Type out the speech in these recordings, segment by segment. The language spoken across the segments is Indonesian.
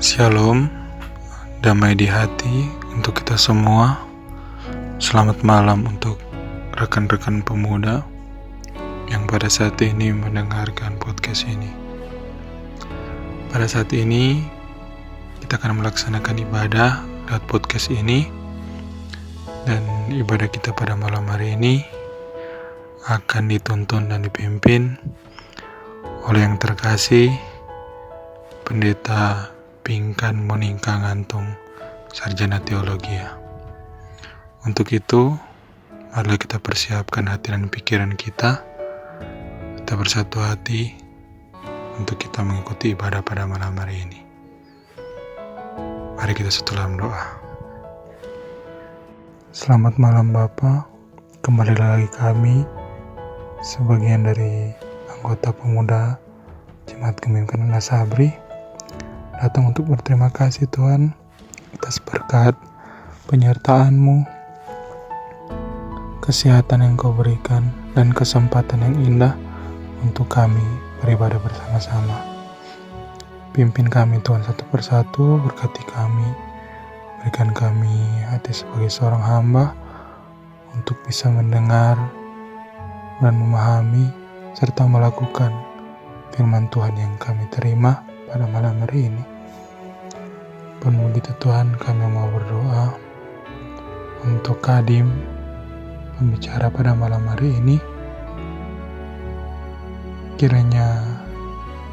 Shalom, damai di hati untuk kita semua. Selamat malam untuk rekan-rekan pemuda yang pada saat ini mendengarkan podcast ini. Pada saat ini kita akan melaksanakan ibadah lewat podcast ini, dan ibadah kita pada malam hari ini akan dituntun dan dipimpin oleh yang terkasih Pendeta Pinkan Monika Ngantung, Sarjana Teologi. Untuk itu, marilah kita persiapkan hati dan pikiran kita. Kita bersatu hati untuk kita mengikuti ibadah pada malam hari ini. Mari kita satu dalam doa. Selamat malam Bapa, kembali lagi kami sebagian dari anggota pemuda Jemaat Kepemimpinan Nasabri datang untuk berterima kasih Tuhan atas berkat penyertaan-Mu, kesehatan yang Kau berikan, dan kesempatan yang indah untuk kami beribadah bersama-sama. Pimpin kami Tuhan satu persatu, berkati kami, berikan kami hati sebagai seorang hamba untuk bisa mendengar dan memahami serta melakukan firman Tuhan yang kami terima pada malam hari ini. Penuh begitu Tuhan, kami mau berdoa untuk Kadim, pembicara pada malam hari ini. Kiranya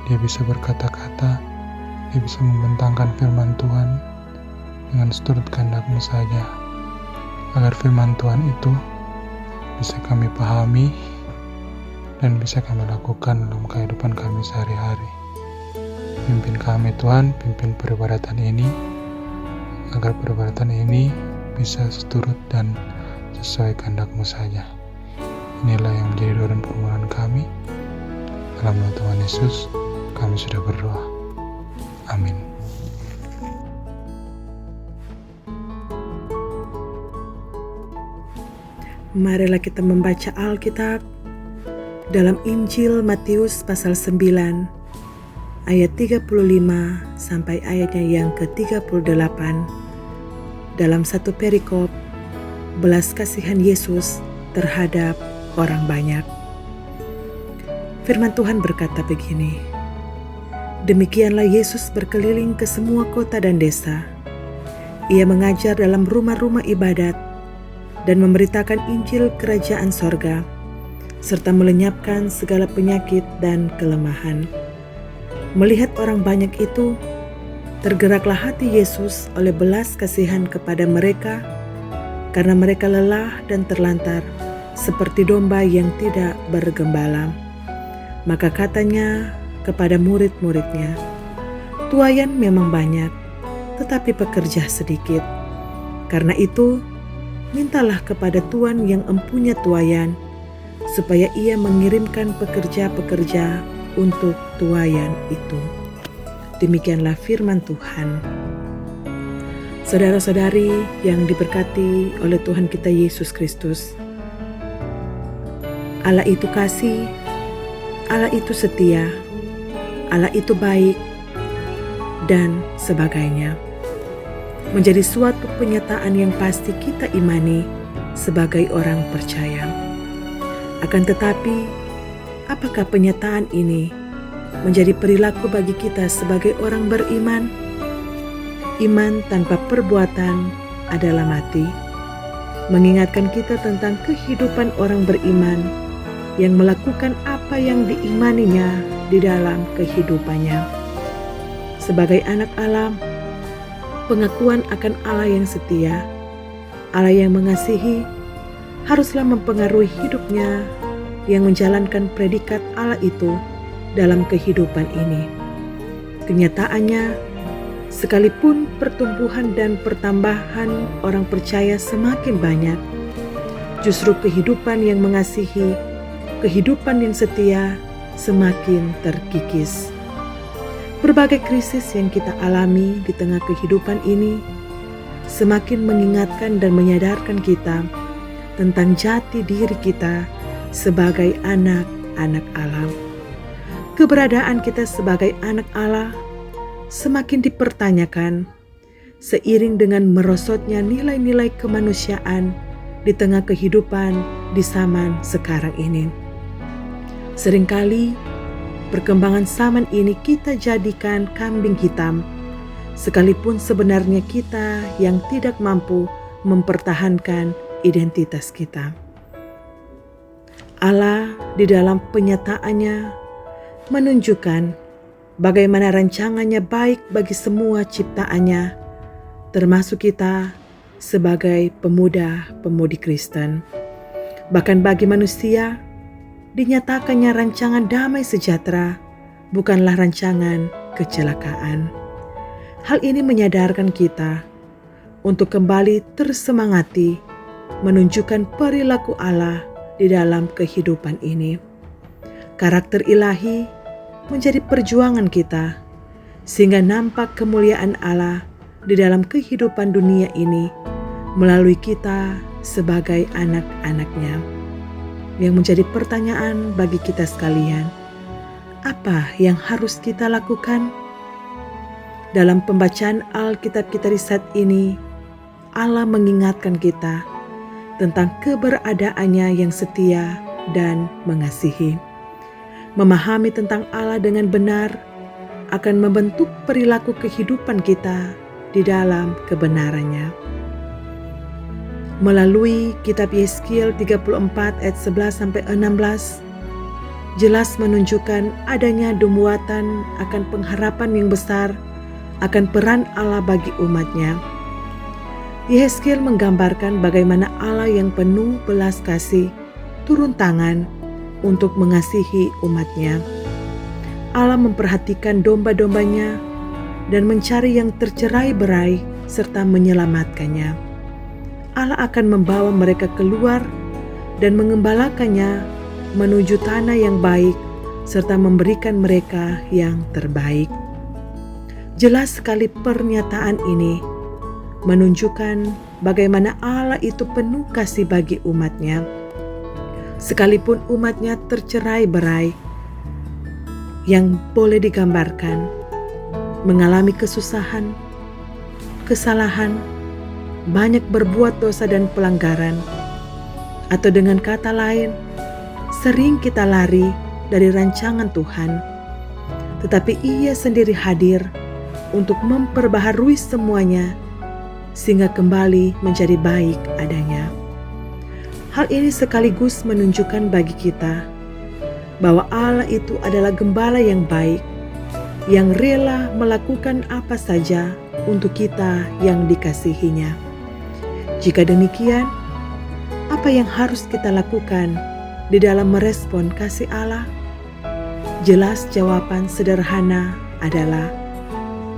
dia bisa berkata-kata, dia bisa membentangkan firman Tuhan dengan seturut kehendak-Mu saja, agar firman Tuhan itu bisa kami pahami dan bisa kami lakukan dalam kehidupan kami sehari-hari. Pimpin kami Tuhan, pimpin peribadatan ini, agar peribadatan ini bisa seturut dan sesuai kehendak-Mu saja. Inilah yang menjadi doa dan permohonan kami. Dalam nama Tuhan Yesus, kami sudah berdoa. Amin. Marilah kita membaca Alkitab dalam Injil Matius pasal 9 ayat 35 sampai ayatnya yang ke-38. Dalam satu perikop, belas kasihan Yesus terhadap orang banyak. Firman Tuhan berkata begini, demikianlah Yesus berkeliling ke semua kota dan desa. Ia mengajar dalam rumah-rumah ibadat dan memberitakan Injil kerajaan sorga, serta melenyapkan segala penyakit dan kelemahan. Melihat orang banyak itu, tergeraklah hati Yesus oleh belas kasihan kepada mereka, karena mereka lelah dan terlantar, seperti domba yang tidak bergembala. Maka katanya kepada murid-muridnya, tuaian memang banyak, tetapi pekerja sedikit. Karena itu, mintalah kepada Tuan yang empunya tuaian, supaya ia mengirimkan pekerja-pekerja untuk tuaian itu. Demikianlah firman Tuhan. Saudara-saudari yang diberkati oleh Tuhan kita Yesus Kristus, Allah itu kasih, Allah itu setia, Allah itu baik, dan sebagainya. Menjadi suatu penyataan yang pasti kita imani sebagai orang percaya. Akan tetapi, apakah penyataan ini menjadi perilaku bagi kita sebagai orang beriman? Iman tanpa perbuatan adalah mati. Mengingatkan kita tentang kehidupan orang beriman yang melakukan apa yang diimaninya di dalam kehidupannya. Sebagai anak Allah, pengakuan akan Allah yang setia, Allah yang mengasihi, haruslah mempengaruhi hidupnya yang menjalankan predikat Allah itu dalam kehidupan ini. Kenyataannya, sekalipun pertumbuhan dan pertambahan orang percaya semakin banyak, justru kehidupan yang mengasihi, kehidupan yang setia semakin terkikis. Berbagai krisis yang kita alami di tengah kehidupan ini semakin mengingatkan dan menyadarkan kita tentang jati diri kita sebagai anak-anak Allah. Keberadaan kita sebagai anak Allah semakin dipertanyakan seiring dengan merosotnya nilai-nilai kemanusiaan di tengah kehidupan di zaman sekarang ini. Seringkali perkembangan zaman ini kita jadikan kambing hitam, sekalipun sebenarnya kita yang tidak mampu mempertahankan identitas kita. Allah di dalam penyataannya menunjukkan bagaimana rancangannya baik bagi semua ciptaannya, termasuk kita sebagai pemuda-pemudi Kristen. Bahkan bagi manusia, dinyatakannya rancangan damai sejahtera, bukanlah rancangan kecelakaan. Hal ini menyadarkan kita untuk kembali tersemangati menunjukkan perilaku Allah di dalam kehidupan ini. Karakter ilahi menjadi perjuangan kita, sehingga nampak kemuliaan Allah di dalam kehidupan dunia ini melalui kita sebagai anak-anaknya. Yang menjadi pertanyaan bagi kita sekalian, apa yang harus kita lakukan? Dalam pembacaan Alkitab kita di saat ini, Allah mengingatkan kita tentang keberadaannya yang setia dan mengasihi. Memahami tentang Allah dengan benar akan membentuk perilaku kehidupan kita di dalam kebenarannya. Melalui kitab Yeskiel 34 ayat 11-16, jelas menunjukkan adanya dumuatan akan pengharapan yang besar akan peran Allah bagi umatnya. Yeskiel menggambarkan bagaimana Allah yang penuh belas kasih turun tangan untuk mengasihi umatnya. Allah memperhatikan domba-dombanya dan mencari yang tercerai-berai serta menyelamatkannya. Allah akan membawa mereka keluar dan mengembalakannya menuju tanah yang baik serta memberikan mereka yang terbaik. Jelas sekali pernyataan ini menunjukkan bagaimana Allah itu penuh kasih bagi umatnya. Sekalipun umatnya tercerai-berai, yang boleh digambarkan mengalami kesusahan, kesalahan, banyak berbuat dosa dan pelanggaran, atau dengan kata lain, sering kita lari dari rancangan Tuhan, tetapi Ia sendiri hadir untuk memperbaharui semuanya sehingga kembali menjadi baik adanya. Hal ini sekaligus menunjukkan bagi kita bahwa Allah itu adalah gembala yang baik, yang rela melakukan apa saja untuk kita yang dikasihinya. Jika demikian, apa yang harus kita lakukan di dalam merespon kasih Allah? Jelas jawaban sederhana adalah,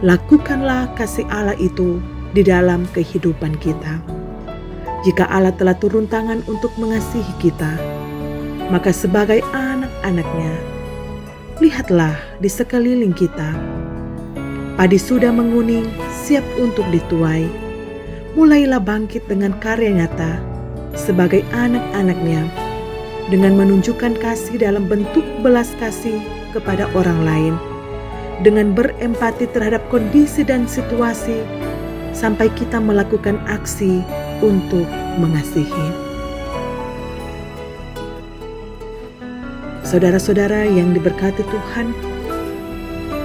lakukanlah kasih Allah itu di dalam kehidupan kita. Jika Allah telah turun tangan untuk mengasihi kita, maka sebagai anak-anaknya, lihatlah di sekeliling kita. Padi sudah menguning, siap untuk dituai. Mulailah bangkit dengan karya nyata sebagai anak-anaknya, dengan menunjukkan kasih dalam bentuk belas kasih kepada orang lain, dengan berempati terhadap kondisi dan situasi, sampai kita melakukan aksi untuk mengasihi. Saudara-saudara yang diberkati Tuhan,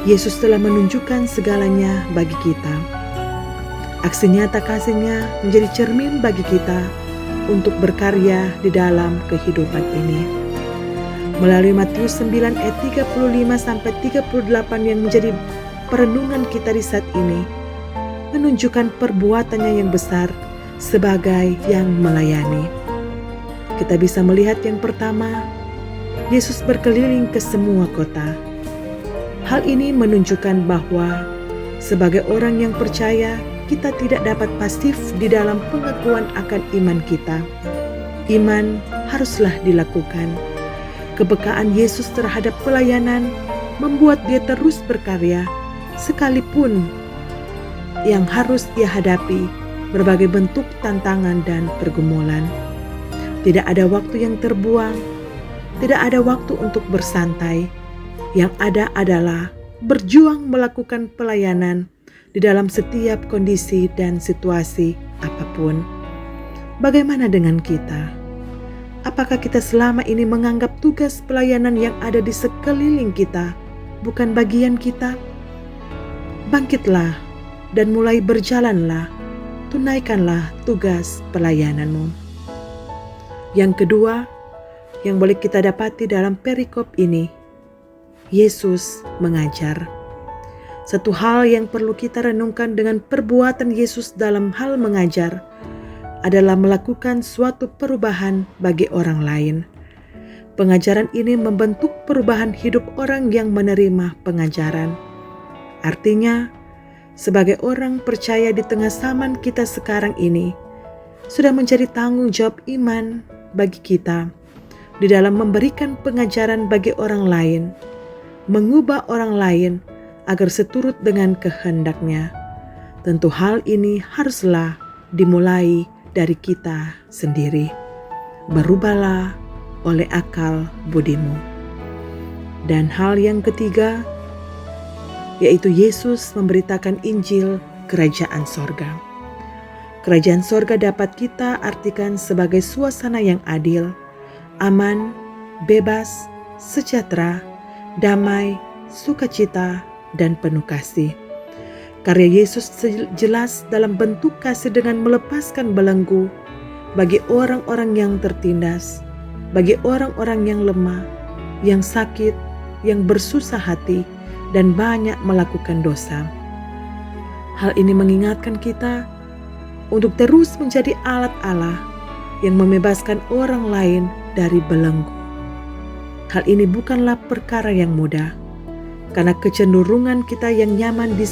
Yesus telah menunjukkan segalanya bagi kita. Aksi nyata kasih-Nya menjadi cermin bagi kita untuk berkarya di dalam kehidupan ini. Melalui Matius 9 ayat 35-38 yang menjadi perenungan kita di saat ini, menunjukkan perbuatannya yang besar sebagai yang melayani. Kita bisa melihat yang pertama, Yesus berkeliling ke semua kota. Hal ini menunjukkan bahwa sebagai orang yang percaya, kita tidak dapat pasif di dalam pengakuan akan iman kita. Iman haruslah dilakukan. Kepekaan Yesus terhadap pelayanan membuat Dia terus berkarya, sekalipun yang harus Ia hadapi berbagai bentuk tantangan dan pergumulan. Tidak ada waktu yang terbuang, tidak ada waktu untuk bersantai. Yang ada adalah berjuang melakukan pelayanan di dalam setiap kondisi dan situasi apapun. Bagaimana dengan kita? Apakah kita selama ini menganggap tugas pelayanan yang ada di sekeliling kita bukan bagian kita? Bangkitlah dan mulai berjalanlah, tunaikanlah tugas pelayananmu. Yang kedua, yang boleh kita dapati dalam perikop ini, Yesus mengajar. Satu hal yang perlu kita renungkan dengan perbuatan Yesus dalam hal mengajar adalah melakukan suatu perubahan bagi orang lain. Pengajaran ini membentuk perubahan hidup orang yang menerima pengajaran. Artinya, sebagai orang percaya di tengah zaman kita sekarang ini, sudah menjadi tanggung jawab iman bagi kita di dalam memberikan pengajaran bagi orang lain, mengubah orang lain agar seturut dengan kehendaknya. Tentu hal ini haruslah dimulai dari kita sendiri. Berubahlah oleh akal budimu. Dan hal yang ketiga, yaitu Yesus memberitakan Injil Kerajaan Sorga. Kerajaan Sorga dapat kita artikan sebagai suasana yang adil, aman, bebas, sejahtera, damai, sukacita, dan penuh kasih. Karya Yesus jelas dalam bentuk kasih dengan melepaskan belenggu bagi orang-orang yang tertindas, bagi orang-orang yang lemah, yang sakit, yang bersusah hati, dan banyak melakukan dosa. Hal ini mengingatkan kita untuk terus menjadi alat Allah yang membebaskan orang lain dari belenggu. Hal ini bukanlah perkara yang mudah, karena kecenderungan kita yang nyaman di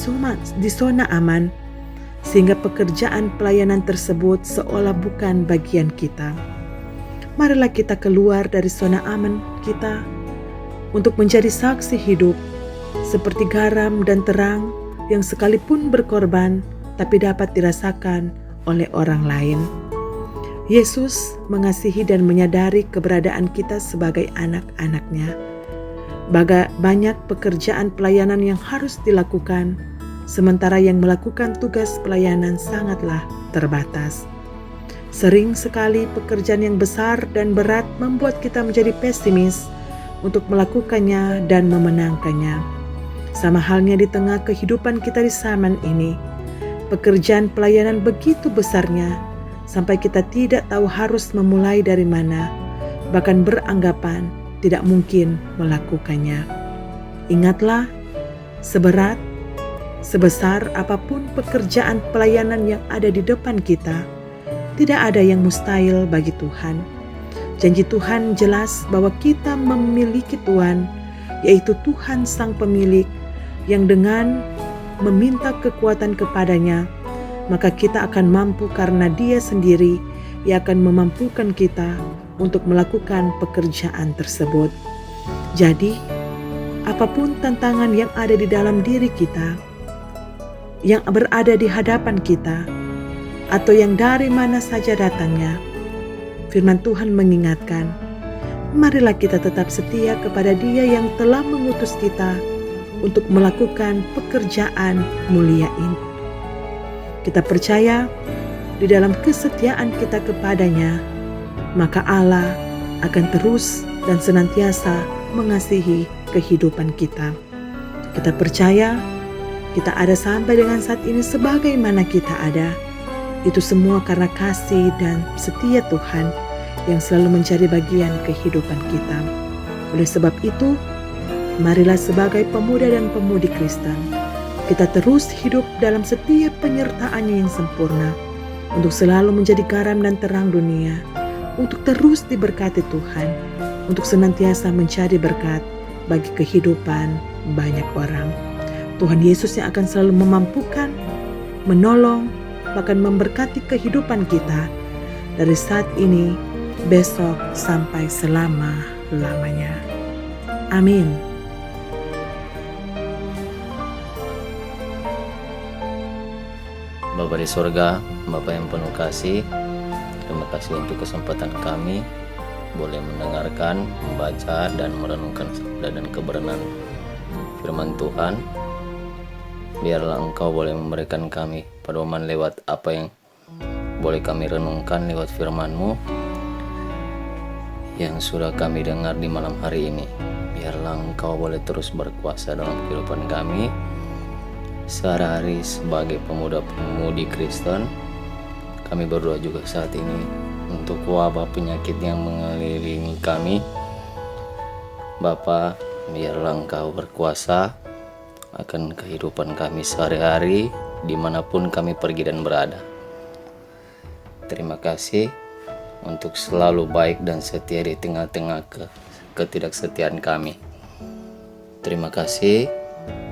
zona aman, sehingga pekerjaan pelayanan tersebut seolah bukan bagian kita. Marilah kita keluar dari zona aman kita untuk menjadi saksi hidup, seperti garam dan terang yang sekalipun berkorban, tapi dapat dirasakan oleh orang lain. Yesus mengasihi dan menyadari keberadaan kita sebagai anak-anak-Nya. Banyak pekerjaan pelayanan yang harus dilakukan, sementara yang melakukan tugas pelayanan sangatlah terbatas. Sering sekali pekerjaan yang besar dan berat membuat kita menjadi pesimis untuk melakukannya dan memenangkannya. Sama halnya di tengah kehidupan kita di zaman ini, pekerjaan pelayanan begitu besarnya sampai kita tidak tahu harus memulai dari mana, bahkan beranggapan tidak mungkin melakukannya. Ingatlah, seberat, sebesar apapun pekerjaan pelayanan yang ada di depan kita, tidak ada yang mustahil bagi Tuhan. Janji Tuhan jelas bahwa kita memiliki Tuhan, yaitu Tuhan Sang Pemilik, yang dengan meminta kekuatan kepadanya, maka kita akan mampu karena Dia sendiri yang akan memampukan kita untuk melakukan pekerjaan tersebut. Jadi, apapun tantangan yang ada di dalam diri kita, yang berada di hadapan kita, atau yang dari mana saja datangnya, firman Tuhan mengingatkan, marilah kita tetap setia kepada Dia yang telah mengutus kita untuk melakukan pekerjaan mulia ini. Kita percaya di dalam kesetiaan kita kepadanya, maka Allah akan terus dan senantiasa mengasihi kehidupan kita. Kita percaya kita ada sampai dengan saat ini sebagaimana kita ada. Itu semua karena kasih dan setia Tuhan yang selalu menjadi bagian kehidupan kita. Oleh sebab itu, marilah sebagai pemuda dan pemudi Kristen, kita terus hidup dalam setiap penyertaannya yang sempurna, untuk selalu menjadi garam dan terang dunia, untuk terus diberkati Tuhan, untuk senantiasa menjadi berkat bagi kehidupan banyak orang. Tuhan Yesus yang akan selalu memampukan, menolong, bahkan memberkati kehidupan kita dari saat ini, besok, sampai selama-lamanya. Amin. Bapa di sorga, Bapa yang penuh kasih, terima kasih untuk kesempatan kami boleh mendengarkan, membaca, dan merenungkan sabda dan kebenaran firman Tuhan. Biarlah Engkau boleh memberikan kami pedoman lewat apa yang boleh kami renungkan lewat firman-Mu yang sudah kami dengar di malam hari ini. Biarlah Engkau boleh terus berkuasa dalam kehidupan kami sehari-hari sebagai pemuda-pemudi Kristen. Kami berdoa juga saat ini untuk wabah penyakit yang mengelilingi kami. Bapa, biarlah Engkau berkuasa akan kehidupan kami sehari-hari dimanapun kami pergi dan berada. Terima kasih untuk selalu baik dan setia di tengah-tengah ketidaksetiaan kami. Terima kasih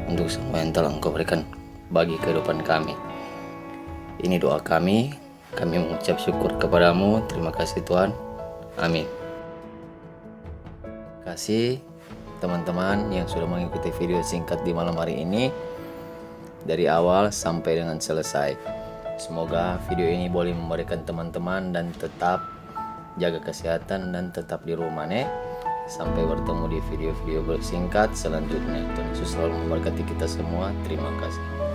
untuk semua yang telah Engkau berikan bagi kehidupan kami. Ini doa kami mengucap syukur kepadamu. Terima kasih Tuhan. Amin. Terima kasih teman-teman yang sudah mengikuti video singkat di malam hari ini dari awal sampai dengan selesai. Semoga video ini boleh memberikan teman-teman dan tetap jaga kesehatan dan tetap di rumah nih. Sampai bertemu di video-video bersingkat selanjutnya. Tuhan Yesus selalu memberkati kita semua. Terima kasih.